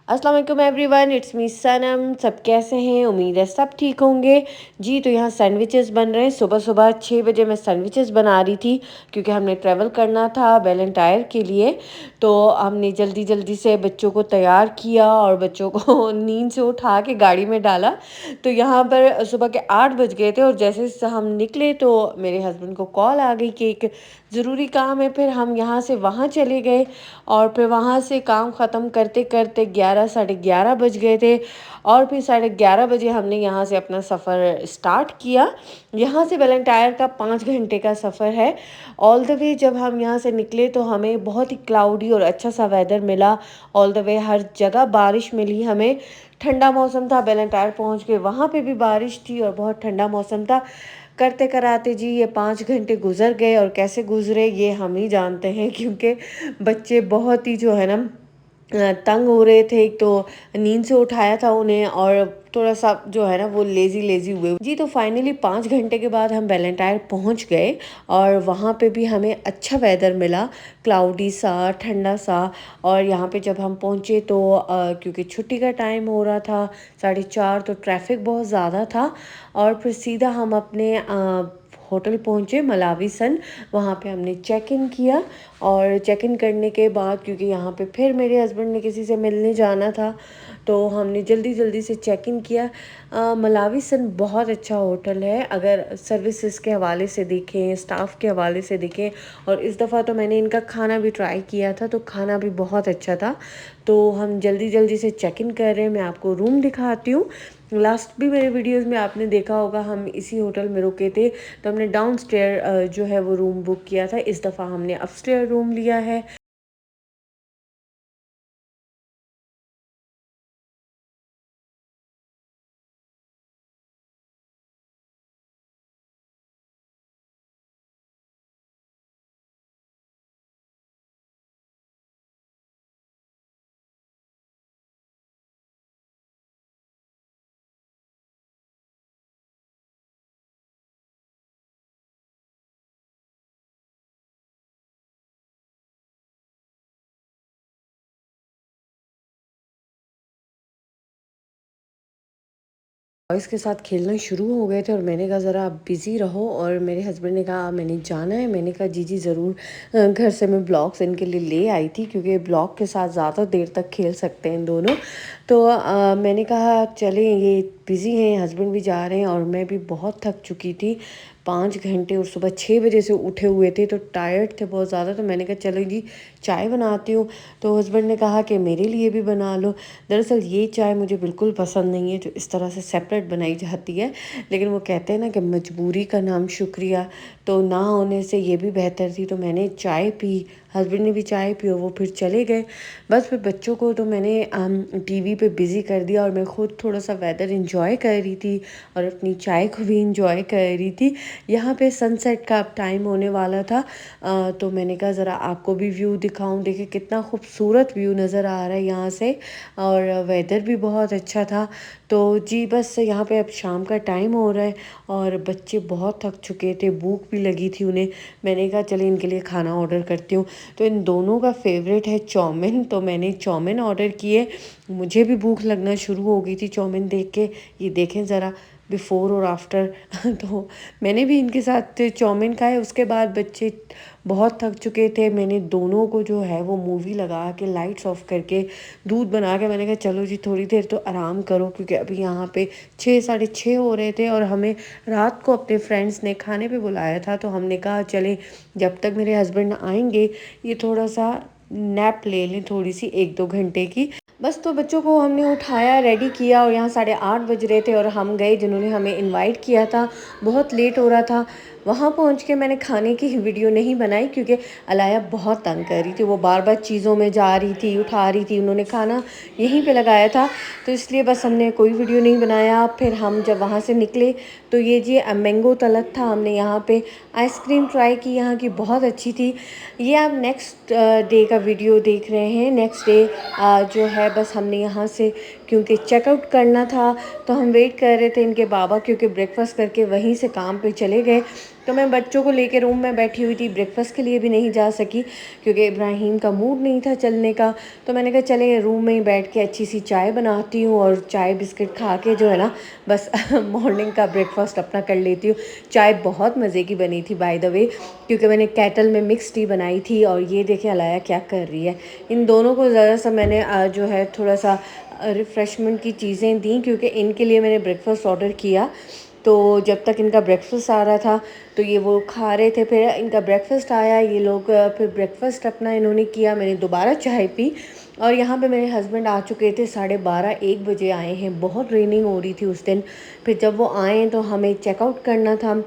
अस्सलाम वालेकुम everyone, it's me सनम। सब कैसे हैं? उम्मीद है सब ठीक होंगे। जी तो यहाँ सैंडविचेस बन रहे हैं। सुबह सुबह 6 बजे मैं सैंडविचेस बना रही थी क्योंकि हमने ट्रैवल करना था वेलेंटायर के लिए। तो हमने जल्दी जल्दी से बच्चों को तैयार किया और बच्चों को नींद से उठा के गाड़ी में डाला। तो यहाँ पर सुबह के 8 बज गए थे और जैसे हम निकले तो मेरे हस्बैंड को कॉल आ गई कि एक ज़रूरी काम है। फिर हम यहाँ से वहाँ चले गए और फिर वहाँ से काम ख़त्म करते करते 11 साढ़े 11 बज गए थे। और फिर साढ़े 11 बजे हमने यहाँ से अपना सफ़र स्टार्ट किया। यहाँ से वेलेंटायर का 5 घंटे का सफ़र है। ऑल द वे जब हम यहाँ से निकले तो हमें बहुत ही क्लाउडी और अच्छा सा वेदर मिला। ऑल द वे हर जगह बारिश मिली हमें। ठंडा मौसम था। वेलेंटायर पहुँच के वहाँ पे भी बारिश थी और बहुत ठंडा मौसम था। करते कराते जी ये 5 घंटे गुजर गए और कैसे गुजरे ये हम ही जानते हैं क्योंकि बच्चे बहुत ही जो है ना तंग हो रहे थे। एक तो नींद से उठाया था उन्हें और थोड़ा सा जो है ना वो लेज़ी लेज़ी हुए जी। तो फाइनली 5 घंटे के बाद हम वेलेंटायर पहुंच गए और वहाँ पे भी हमें अच्छा वेदर मिला, क्लाउडी सा ठंडा सा। और यहाँ पे जब हम पहुँचे तो क्योंकि छुट्टी का टाइम हो रहा था 4:30, तो ट्रैफिक बहुत ज़्यादा था। और फिर सीधा हम अपने होटल पहुँचे मलावी सन। वहाँ पे हमने चेक इन किया और चेक इन करने के बाद क्योंकि यहाँ पे फिर मेरे हस्बैंड ने किसी से मिलने जाना था तो हमने जल्दी जल्दी से चेक इन किया। मलावी सन बहुत अच्छा होटल है अगर सर्विसेज के हवाले से देखें, स्टाफ के हवाले से देखें। और इस दफ़ा तो मैंने इनका खाना भी ट्राई किया था तो खाना भी बहुत अच्छा था। तो हम जल्दी जल्दी से चेक इन कर रहे हैं। मैं आपको रूम दिखाती हूँ। लास्ट भी मेरे वीडियोस में आपने देखा होगा हम इसी होटल में रुके थे। तो हमने डाउन स्टेयर जो है वो रूम बुक किया था। इस दफ़ा हमने अपस्टेयर रूम लिया है। बॉयज़ के साथ खेलना शुरू हो गए थे और मैंने कहा ज़रा आप बिज़ी रहो और मेरे हस्बैंड ने कहा मैंने जाना है। मैंने कहा जी जी ज़रूर। घर से मैं ब्लॉक्स इनके लिए ले आई थी क्योंकि ब्लॉक के साथ ज़्यादा देर तक खेल सकते हैं दोनों। तो मैंने कहा चलें, ये बिज़ी हैं, हस्बैंड भी जा रहे हैं और मैं भी बहुत थक चुकी थी। 5 घंटे और सुबह 6 बजे से उठे हुए थे तो टायर्ड थे बहुत ज़्यादा। तो मैंने कहा चलो जी चाय बनाती हूँ। तो हस्बैंड ने कहा कि मेरे लिए भी बना लो। दरअसल ये चाय मुझे बिल्कुल पसंद नहीं है जो इस तरह से सेपरेट बनाई जाती है, लेकिन वो कहते हैं ना कि मजबूरी का नाम शुक्रिया। तो ना होने से ये भी बेहतर थी। तो मैंने चाय पी, हस्बैंड ने भी चाय पी और वो फिर चले गए। बस फिर बच्चों को तो मैंने टीवी पे बिज़ी कर दिया और मैं ख़ुद थोड़ा सा वेदर इंजॉय कर रही थी और अपनी चाय को भी इंजॉय कर रही थी। यहाँ पे सनसेट का टाइम होने वाला था। तो मैंने कहा ज़रा आपको भी व्यू दिखाऊं। देखिए कितना खूबसूरत व्यू नज़र आ रहा है यहाँ से और वेदर भी बहुत अच्छा था। तो जी बस यहाँ पे अब शाम का टाइम हो रहा है और बच्चे बहुत थक चुके थे, भूख भी लगी थी उन्हें। मैंने कहा चले इनके लिए खाना ऑर्डर करती हूँ। तो इन दोनों का फेवरेट है चाउमीन, तो मैंने चाउमीन ऑर्डर किए। मुझे भी भूख लगना शुरू हो गई थी चाउमीन देख के। ये देखें ज़रा बिफ़ोर और आफ्टर तो मैंने भी इनके साथ चाउमीन खाए। उसके बाद बच्चे बहुत थक चुके थे। मैंने दोनों को जो है वो मूवी लगा के लाइट्स ऑफ करके दूध बना के मैंने कहा चलो जी थोड़ी देर तो आराम करो क्योंकि अभी यहाँ पे 6 साढ़े 6 हो रहे थे और हमें रात को अपने फ्रेंड्स ने खाने पे बुलाया था। तो हमने कहा चले जब तक मेरे हस्बैंड आएंगे ये थोड़ा सा नैप ले लें, थोड़ी सी 1-2 घंटे की। बस तो बच्चों को हमने उठाया, रेडी किया और यहाँ 8:30 बज रहे थे और हम गए जिन्होंने हमें इनवाइट किया था। बहुत लेट हो रहा था। वहाँ पहुँच के मैंने खाने की वीडियो नहीं बनाई क्योंकि अलाया बहुत तंग कर रही थी, वो बार बार चीज़ों में जा रही थी, उठा रही थी, उन्होंने खाना यहीं पे लगाया था, तो इसलिए बस हमने कोई वीडियो नहीं बनाया। फिर हम जब वहाँ से निकले तो ये जी मैंगो तलत था, हमने यहाँ पे आइसक्रीम ट्राई की, यहाँ की बहुत अच्छी थी। ये आप नेक्स्ट डे का वीडियो देख रहे हैं। नेक्स्ट डे जो है बस हमने यहाँ से क्योंकि चेकआउट करना था तो हम वेट कर रहे थे इनके बाबा, क्योंकि ब्रेकफास्ट करके वहीं से काम पे चले गए। तो मैं बच्चों को लेके रूम में बैठी हुई थी, ब्रेकफास्ट के लिए भी नहीं जा सकी क्योंकि इब्राहिम का मूड नहीं था चलने का। तो मैंने कहा चले रूम में ही बैठ के अच्छी सी चाय बनाती हूँ और चाय बिस्किट खा के जो है ना बस मॉर्निंग का ब्रेकफास्ट अपना कर लेती हूँ। चाय बहुत मज़े की बनी थी बाय द वे, क्योंकि मैंने केटल में मिक्स टी बनाई थी। और ये देखिए अलाया क्या कर रही है, इन दोनों को ज़रा सा मैंने जो है थोड़ा सा रिफ़्रेशमेंट की चीज़ें दी क्योंकि इनके लिए मैंने ब्रेकफास्ट ऑर्डर किया। तो जब तक इनका ब्रेकफास्ट आ रहा था तो ये वो खा रहे थे, फिर इनका ब्रेकफास्ट आया, ये लोग फिर ब्रेकफास्ट अपना इन्होंने किया, मैंने दोबारा चाय पी। और यहाँ पे मेरे हस्बैंड आ चुके थे, 12:30-1 बजे आए हैं, बहुत रेनिंग हो रही थी उस दिन। फिर जब वो आए तो हमें चेकआउट करना था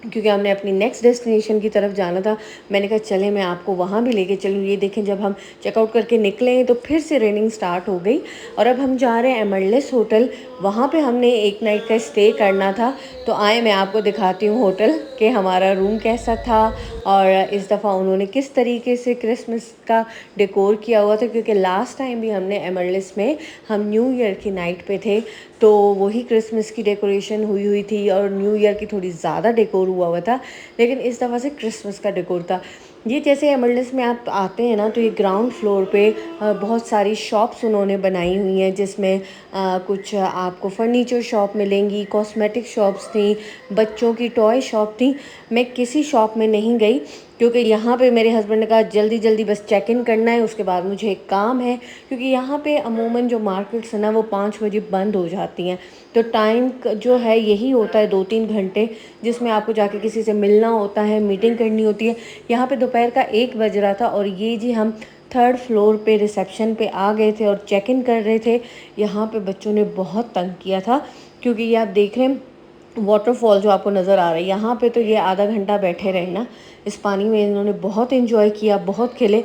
क्योंकि हमने अपनी नेक्स्ट डेस्टिनेशन की तरफ जाना था। मैंने कहा चले मैं आपको वहाँ भी लेके चलूँ। ये देखें जब हम चेकआउट करके निकले तो फिर से रेनिंग स्टार्ट हो गई और अब हम जा रहे हैं एमरल्ड होटल, वहाँ पे हमने एक नाइट का स्टे करना था। तो आए मैं आपको दिखाती हूँ होटल कि हमारा रूम कैसा था और इस दफ़ा उन्होंने किस तरीके से क्रिसमस का डेकोर किया हुआ था, क्योंकि लास्ट टाइम भी हमने एमरल्ड में हम न्यू ईयर की नाइट पे थे तो वही क्रिसमस की डेकोरेशन हुई थी और न्यू ईयर की थोड़ी ज़्यादा डेकोर हुआ था, लेकिन इस दफ़ा से क्रिसमस का डेकोर था। ये जैसे एमरल्ड में आप आते हैं ना तो ये ग्राउंड फ्लोर पे बहुत सारी शॉप्स उन्होंने बनाई हुई हैं, जिसमें कुछ आपको फर्नीचर शॉप मिलेंगी, कॉस्मेटिक शॉप्स थी, बच्चों की टॉय शॉप थी। मैं किसी शॉप में नहीं गई क्योंकि यहाँ पे मेरे हस्बैंड ने कहा जल्दी जल्दी बस चेक इन करना है, उसके बाद मुझे एक काम है, क्योंकि यहाँ पे अमूमन जो मार्केट्स है ना वो 5 बजे बंद हो जाती हैं। तो टाइम जो है यही होता है 2-3 घंटे, जिसमें आपको जाके किसी से मिलना होता है, मीटिंग करनी होती है। यहाँ पे दोपहर का 1 बज रहा था और ये जी हम 3rd फ्लोर पे रिसेप्शन पे आ गए थे और चेक इन कर रहे थे। यहाँ पे बच्चों ने बहुत तंग किया था क्योंकि ये आप देख रहे हैं वाटरफॉल जो आपको नज़र आ रहा है, यहाँ पे तो ये आधा घंटा बैठे रहे ना इस पानी में, इन्होंने बहुत एंजॉय किया, बहुत खेले।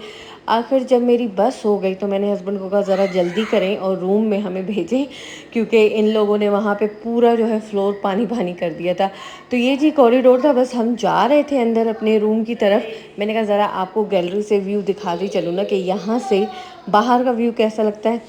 आखिर जब मेरी बस हो गई तो मैंने हस्बैंड को कहा ज़रा जल्दी करें और रूम में हमें भेजें, क्योंकि इन लोगों ने वहाँ पे पूरा जो है फ्लोर पानी पानी कर दिया था। तो ये जी कॉरिडोर था, बस हम जा रहे थे अंदर अपने रूम की तरफ। मैंने कहा ज़रा आपको गैलरी से व्यू दिखा दी चलूँ ना कि यहाँ से बाहर का व्यू कैसा लगता है।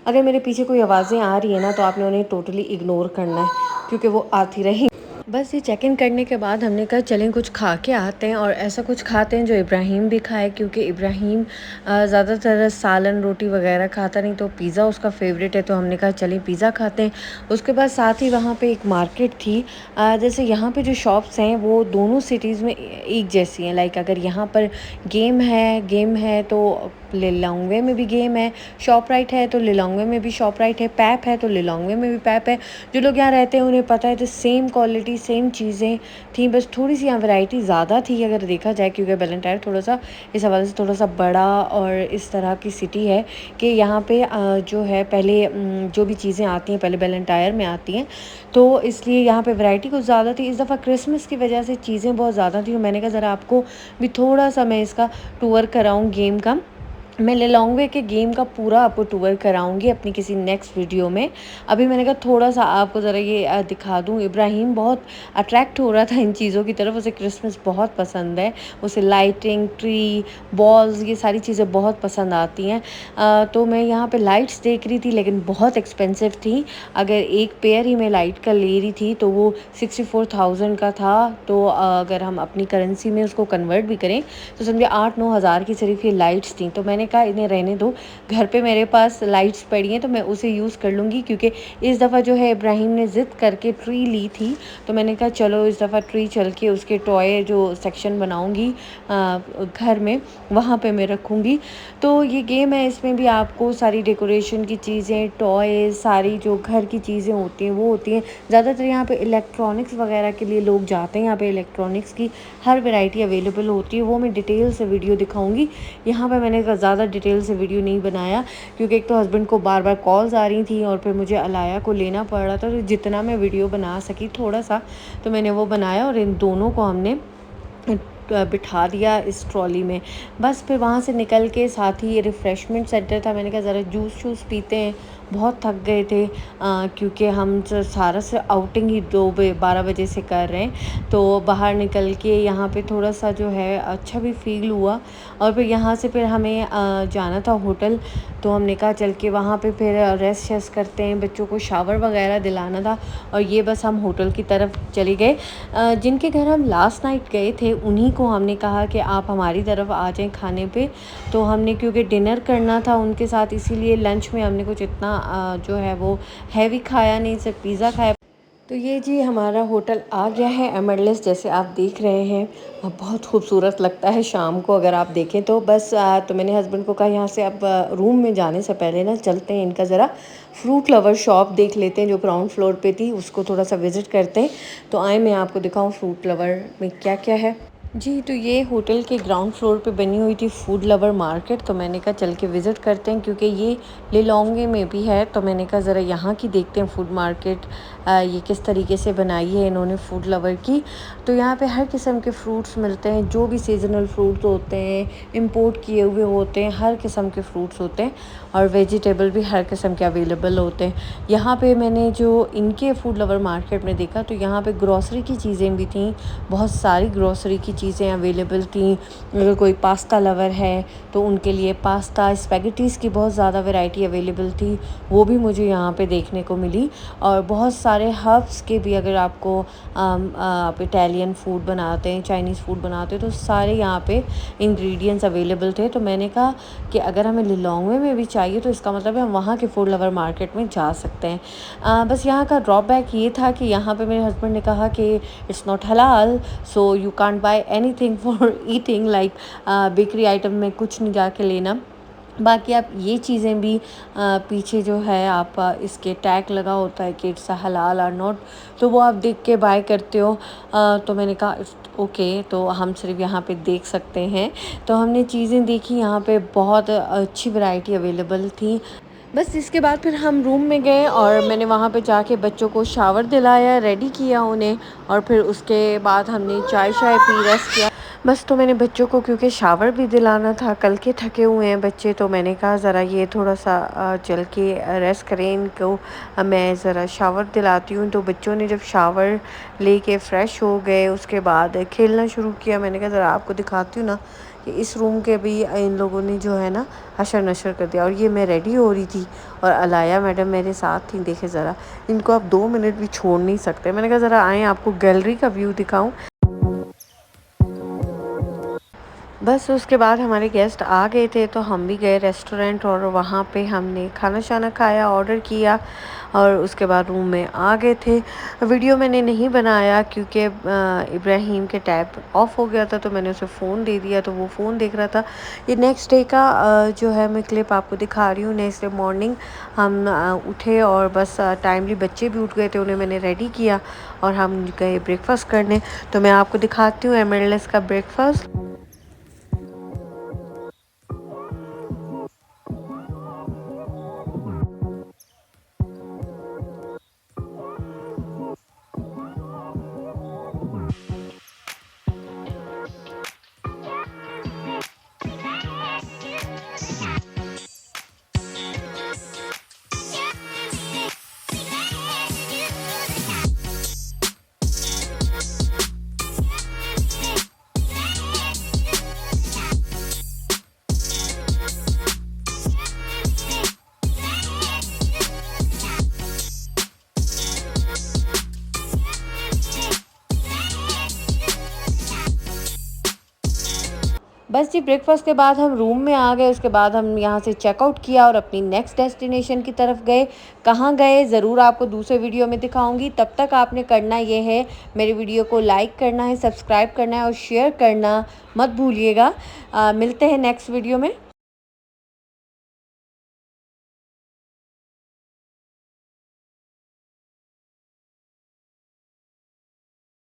अगर मेरे पीछे कोई आवाज़ें आ रही है ना तो आपने उन्हें टोटली इग्नोर करना है क्योंकि वो आती रही। बस ये चेक इन करने के बाद हमने कहा चलें कुछ खा के आते हैं और ऐसा कुछ खाते हैं जो इब्राहिम भी खाए, क्योंकि इब्राहिम ज़्यादातर सालन रोटी वगैरह खाता नहीं, तो पिज़्ज़ा उसका फेवरेट है। तो हमने कहा चलें पिज़्ज़ा खाते हैं। उसके बाद साथ ही वहाँ पे एक मार्केट थी। जैसे यहाँ पे जो शॉप्स हैं वो दोनों सिटीज़ में एक जैसी हैं। लाइक अगर यहाँ पर गेम है तो लिलोंगवे में भी गेम है, शॉपराइट है तो लिलोंगवे में भी शॉपराइट है, पैप है तो लिलोंगवे में भी पैप है। जो लोग यहाँ रहते हैं उन्हें पता है, तो सेम क्वालिटी सेम चीज़ें थी, बस थोड़ी सी यहाँ वैरायटी ज़्यादा थी अगर देखा जाए, क्योंकि बेलेंटायर थोड़ा सा इस हवाले से थोड़ा सा बड़ा और इस तरह की सिटी है कि यहाँ पे जो है पहले जो भी चीज़ें आती हैं पहले बेलेंटायर में आती हैं, तो इसलिए यहाँ पे वैरायटी कुछ ज़्यादा थी। इस दफ़ा क्रिसमस की वजह से चीज़ें बहुत ज़्यादा थी, तो मैंने कहा ज़रा आपको भी थोड़ा सा मैं इसका टूर कराऊँ गेम का। मैं लिलोंगवे के गेम का पूरा आपको टूर कराऊंगी अपनी किसी नेक्स्ट वीडियो में। अभी मैंने कहा थोड़ा सा आपको ज़रा ये दिखा दूँ। इब्राहिम बहुत अट्रैक्ट हो रहा था इन चीज़ों की तरफ, उसे क्रिसमस बहुत पसंद है, उसे लाइटिंग, ट्री, बॉल्स, ये सारी चीज़ें बहुत पसंद आती हैं। तो मैं यहाँ पे लाइट्स देख रही थी लेकिन बहुत एक्सपेंसिव थी। अगर एक पेयर ही मैं लाइट का ले रही थी तो वो 64,000 का था। तो अगर हम अपनी करेंसी में उसको कन्वर्ट भी करें तो समझे 8-9 हज़ार की सिर्फ ये लाइट्स थी। तो मैंने कहा इन्हें रहने दो, घर पे मेरे पास लाइट्स पड़ी हैं तो मैं उसे यूज़ कर लूँगी, क्योंकि इस दफ़ा जो है इब्राहिम ने ज़िद करके ट्री ली थी। तो मैंने कहा चलो इस दफ़ा ट्री चल के उसके टॉय जो सेक्शन बनाऊँगी घर में, वहाँ पे मैं रखूँगी। तो ये गेम है, इसमें भी आपको सारी डेकोरेशन की चीज़ें, टॉय, सारी जो घर की चीज़ें होती हैं वो होती हैं। ज़्यादातर यहाँ पे इलेक्ट्रॉनिक्स वगैरह के लिए लोग जाते हैं। यहाँ पे इलेक्ट्रॉनिक्स की हर वैरायटी अवेलेबल होती है, वो मैं डिटेल से वीडियो दिखाऊंगी। यहाँ पे मैंने ज़्यादा डिटेल से वीडियो नहीं बनाया क्योंकि एक तो हस्बैंड को बार बार कॉल्स आ रही थी और फिर मुझे अलाया को लेना पड़ रहा था। तो जितना मैं वीडियो बना सकी थोड़ा सा तो मैंने वो बनाया और इन दोनों को हमने बिठा दिया इस ट्रॉली में। बस फिर वहाँ से निकल के साथ ही ये रिफ़्रेशमेंट सेंटर था, मैंने कहा ज़रा जूस शूस पीते हैं, बहुत थक गए थे क्योंकि हम सारा से आउटिंग ही 12 बजे से कर रहे हैं। तो बाहर निकल के यहाँ पे थोड़ा सा जो है अच्छा भी फ़ील हुआ और फिर यहाँ से फिर हमें जाना था होटल। तो हमने कहा चल के वहाँ पे फिर रेस्ट शेस्ट करते हैं, बच्चों को शावर वगैरह दिलाना था और ये बस हम होटल की तरफ चले गए। जिनके घर हम लास्ट नाइट गए थे उन्हीं को हमने कहा कि आप हमारी तरफ आ जाएं खाने पे। तो हमने क्योंकि डिनर करना था उनके साथ, इसीलिए लंच में हमने कुछ इतना जो है वो हैवी खाया नहीं, सिर्फ पिज़्ज़ा खाया। तो ये जी हमारा होटल आ गया है एमरल्स, जैसे आप देख रहे हैं बहुत खूबसूरत लगता है शाम को अगर आप देखें तो। बस तो मैंने हस्बैंड को कहा यहाँ से अब रूम में जाने से पहले ना चलते हैं इनका ज़रा फ्रूट लवर शॉप देख लेते हैं जो ग्राउंड फ्लोर पे थी, उसको थोड़ा सा विज़िट करते हैं। तो आए मैं आपको दिखाऊँ फ्रूट लवर में क्या क्या है। जी, तो ये होटल के ग्राउंड फ्लोर पे बनी हुई थी फूड लवर मार्केट। तो मैंने कहा चल के विज़िट करते हैं क्योंकि ये लिलोंगे में भी है। तो मैंने कहा ज़रा यहाँ की देखते हैं फूड मार्केट ये किस तरीके से बनाई है इन्होंने फूड लवर की। तो यहाँ पे हर किस्म के फ्रूट्स मिलते हैं, जो भी सीज़नल फ्रूट्स होते हैं, इंपोर्ट किए हुए होते हैं, हर किस्म के फ्रूट्स होते हैं और वेजिटेबल भी हर किस्म के अवेलेबल होते हैं। यहाँ पे मैंने जो इनके फूड लवर मार्केट में देखा तो यहाँ पे ग्रॉसरी की चीज़ें भी थी, बहुत सारी ग्रॉसरी की चीज़ें अवेलेबल थी। अगर कोई पास्ता लवर है तो उनके लिए पास्ता, स्पैगेटीज़ की बहुत ज़्यादा वैरायटी अवेलेबल थी, वो भी मुझे यहाँ पे देखने को मिली। और बहुत सारे हर्ब्स के भी, अगर आपको आप इटालियन फूड बनाते हैं, चाइनीज़ फूड बनाते हैं तो सारे यहाँ पे इंग्रेडिएंट्स अवेलेबल थे। तो मैंने कहा कि अगर हमें लिलोंगवे में भी चाहिए तो इसका मतलब है हम वहाँ के फूड लवर मार्केट में जा सकते हैं। बस यहाँ का ड्रॉबैक ये था कि यहाँ पे मेरे हस्बैंड ने कहा कि इट्स नॉट हलाल, so you can't buy anything for eating, like bakery item में कुछ नहीं जाके लेना। बाकी आप ये चीज़ें भी पीछे जो है आप इसके टैग लगा होता है कि इट्स हलाल और नॉट, तो वो आप देख के बाय करते हो। तो मैंने कहा इट्स ओके, तो हम सिर्फ यहाँ पे देख सकते हैं। तो हमने चीज़ें देखी, यहाँ पे बहुत अच्छी वैरायटी अवेलेबल थी। बस इसके बाद फिर हम रूम में गए और मैंने वहाँ पे जाके बच्चों को शावर दिलाया, रेडी किया उन्हें और फिर उसके बाद हमने चाय शाय पी, रेस्ट किया। बस तो मैंने बच्चों को क्योंकि शावर भी दिलाना था, कल के थके हुए हैं बच्चे, तो मैंने कहा ज़रा ये थोड़ा सा चल के रेस्ट करें इनको, मैं ज़रा शावर दिलाती हूँ। तो बच्चों ने जब शावर लेके फ़्रेश हो गए उसके बाद खेलना शुरू किया। मैंने कहा ज़रा आपको दिखाती हूँ ना कि इस रूम के भी इन लोगों ने जो है ना हशर नशर कर दिया। और ये मैं रेडी हो रही थी और अलाया मैडम मेरे साथ थी। देखे ज़रा, इनको आप 2 मिनट भी छोड़ नहीं सकते। मैंने कहा ज़रा आएँ आपको गैलरी का व्यू दिखाऊं। बस उसके बाद हमारे गेस्ट आ गए थे तो हम भी गए रेस्टोरेंट और वहाँ पे हमने खाना शाना खाया, ऑर्डर किया और उसके बाद रूम में आ गए थे। वीडियो मैंने नहीं बनाया क्योंकि इब्राहिम के टैब ऑफ हो गया था, तो मैंने उसे फ़ोन दे दिया तो वो फ़ोन देख रहा था। ये नेक्स्ट डे का जो है मैं क्लिप आपको दिखा रही हूँ। नेक्स्ट डे मॉर्निंग हम उठे और बस टाइमली बच्चे भी उठ गए थे, उन्हें मैंने रेडी किया और हम गए ब्रेकफास्ट करने। तो मैं आपको दिखाती हूँ एमएलएस का ब्रेकफास्ट। बस जी ब्रेकफास्ट के बाद हम रूम में आ गए। उसके बाद हम यहाँ से चेकआउट किया और अपनी नेक्स्ट डेस्टिनेशन की तरफ गए। कहाँ गए ज़रूर आपको दूसरे वीडियो में दिखाऊंगी। तब तक आपने करना ये है, मेरे वीडियो को लाइक करना है, सब्सक्राइब करना है और शेयर करना मत भूलिएगा। मिलते हैं नेक्स्ट वीडियो में।